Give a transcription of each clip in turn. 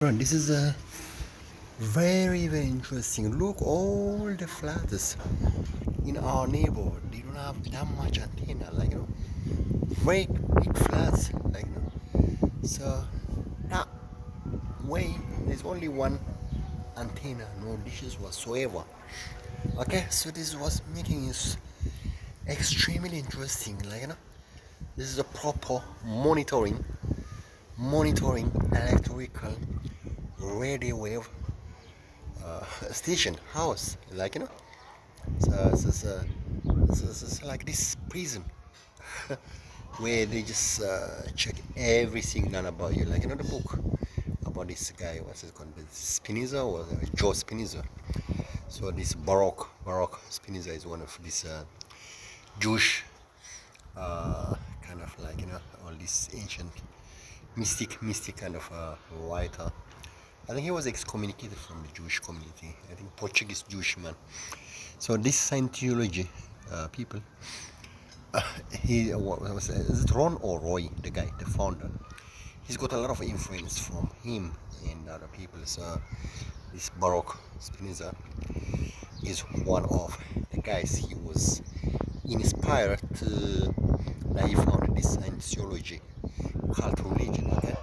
Friend, this is a very interesting. Look, all the flats in our neighborhood, they don't have that much antenna, very big flats, so that way there's only one antenna, no dishes whatsoever. Okay, so this was making it extremely interesting, this is a proper monitoring electrical radio wave station house, so it's like this prison where they just check every signal about you, the book about this guy, what's it called, Spinoza, or Joe Spinoza. So this Baroque Spinoza is one of these Jewish kind of all this ancient mystic kind of writer. I think he was excommunicated from the Jewish community. I think Portuguese Jewish man. So this Scientology people, he was is it Ron or Roy, the guy, the founder? He's got a lot of influence from him and other people. So this Baroque Spinoza is one of the guys he was inspired to, that he founded this Scientology cult religion. Okay,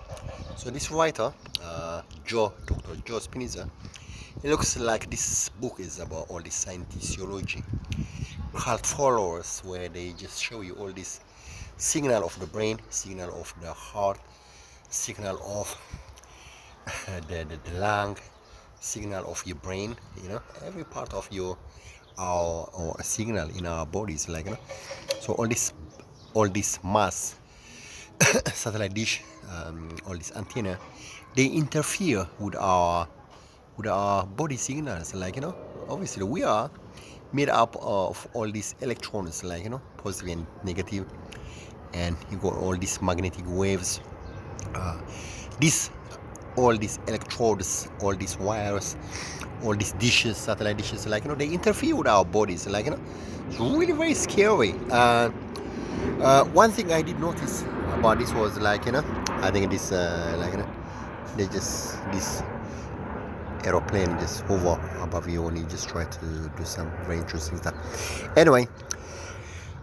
so this writer, Dr. Joe Spinoza, it looks like this book is about all this Scientology cult followers, where they just show you all this signal of the brain, signal of the heart, signal of the lung, signal of your brain, every part of your our signal in our bodies, so all this mass satellite dish, all this antenna, they interfere with our body signals, obviously we are made up of all these electrons, positive and negative, and you got all these magnetic waves, this all these electrodes, all these wires, all these dishes, satellite dishes, they interfere with our bodies, it's really very scary. One thing I did notice about this was I think this they just this aeroplane just hover above you and you just try to do some very interesting stuff. Anyway,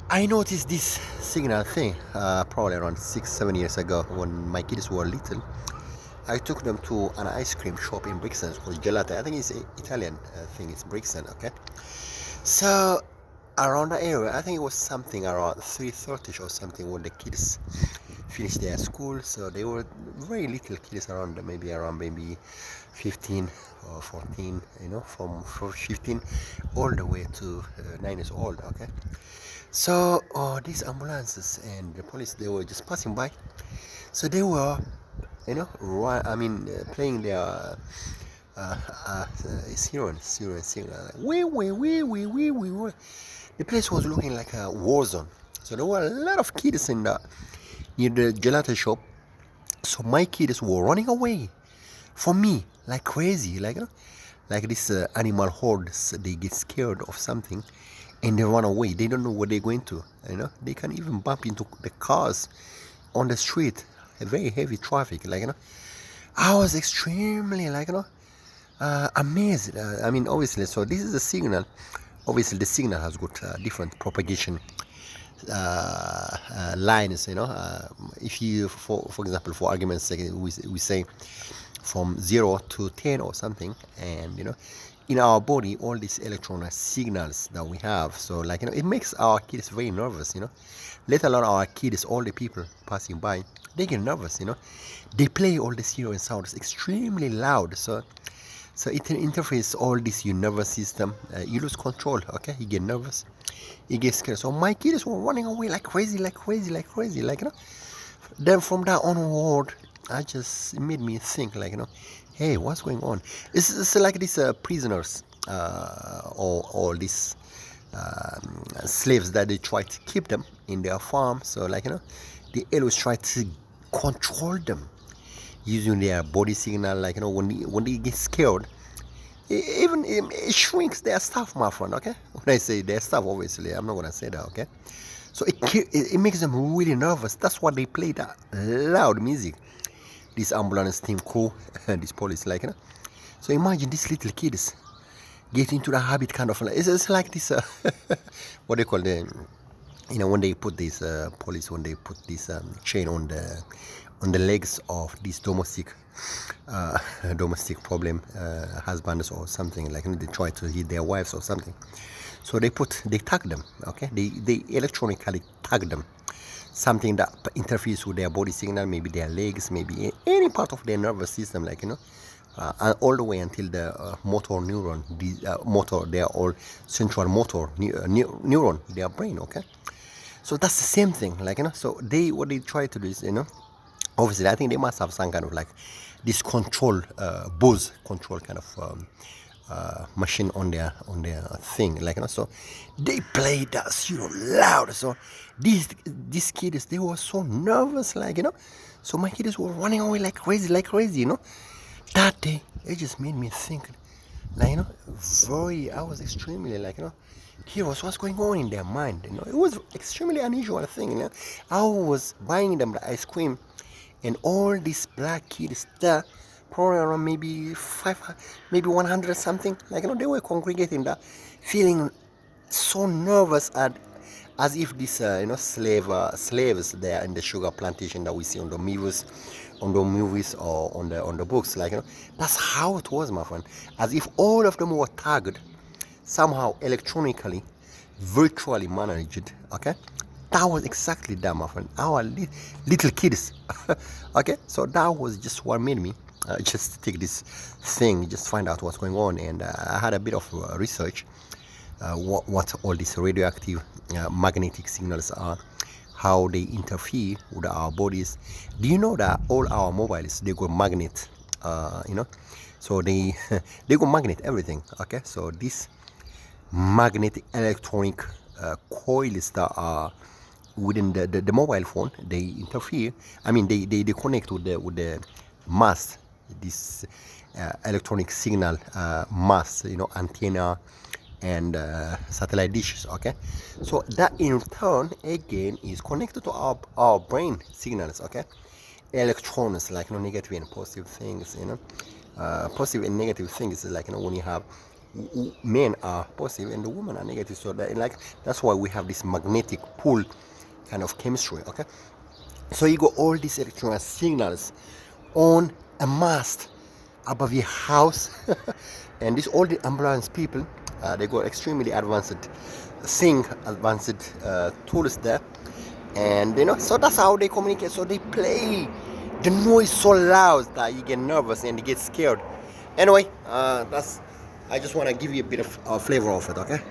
I noticed this signal thing probably around 6-7 years ago when my kids were little. I took them to an ice cream shop in Brixton called Gelato. I think it's an Italian thing. It's Brixton, okay? So around the area, I think it was something around 3:30 or something when the kids finished their school. So they were very little kids around, maybe 15 or 14, from 15 all the way to 9 years old, okay? So these ambulances and the police, they were just passing by. So they were playing their siren signal, wee. The place was looking like a war zone. So there were a lot of kids near the gelato shop. So my kids were running away from me like crazy, like this animal hordes. They get scared of something and they run away. They don't know where they're going to. They can even bump into the cars on the street. A very heavy traffic, I was extremely amazed. Obviously, so this is a signal. Obviously the signal has got different propagation lines, if you, for example, for argument's sake, we say from 0 to 10 or something, and in our body all these electron signals that we have, so it makes our kids very nervous, let alone our kids, all the people passing by, they get nervous, they play all the siren sounds extremely loud, so it interferes all this your nervous system, you lose control, okay, you get nervous, you get scared. So my kids were running away like crazy, then from that onward, it made me think, hey, what's going on? It's like these prisoners, or these slaves that they try to keep them in their farm. So they always try to control them using their body signal. When they get scared, it shrinks their stuff, my friend. Okay, when I say their stuff, obviously I'm not gonna say that. Okay, so it makes them really nervous. That's why they play that loud music. this ambulance team crew, this police, like, you know. So imagine these little kids get into the habit, kind of like, it's like this, what they call the, you know, when they put this police, when they put this chain on the legs of these domestic problem husbands or something, like, you know, they try to hit their wives or something. So they tag them, okay? They electronically tag them, something that interferes with their body signal, maybe their legs, maybe any part of their nervous system, like, you know, all the way until the motor neuron, they are all central motor neuron, their brain, okay? So that's the same thing, like, you know. So what they try to do is, you know, obviously I think they must have some kind of like this control, buzz control kind of machine on their thing, like, you know. So they play that, you know, loud. So these kids, they were so nervous, like, you know. So my kids were running away like crazy, you know. That day, it just made me think, like, you know, I was extremely, like, you know, curious what's going on in their mind, you know. It was extremely unusual thing, you know. I was buying them the ice cream, and all these black kids there, probably around maybe 100 something, like, you know, they were congregating there, feeling so nervous, as if these you know, slaves there in the sugar plantation that we see on the movies or on the books, like, you know. That's how it was, my friend, as if all of them were tagged somehow electronically, virtually managed, okay. That was exactly that, my friend, our little kids. Okay, so that was just what made me just take this thing, just find out what's going on. And I had a bit of research, what all these radioactive magnetic signals are, how they interfere with our bodies. Do you know that all our mobiles, they go magnet, you know, so they go magnet everything, okay. So this magnetic electronic coils that are within the mobile phone, they interfere. I mean, they connect with the mast, this electronic signal mast, you know, antenna and satellite dishes, okay. So that in turn again is connected to our brain signals, okay. Electrons, like, you know, negative and positive things, you know. Positive and negative things is like, you know, when you have men are positive and the women are negative, so that, like, that's why we have this magnetic pull kind of chemistry, okay. So you got all these electronic signals on a mast above your house. And this all the ambulance people, they got extremely advanced tools there, and, you know, so that's how they communicate. So they play the noise so loud that you get nervous and you get scared. Anyway, I just want to give you a bit of flavor of it, okay.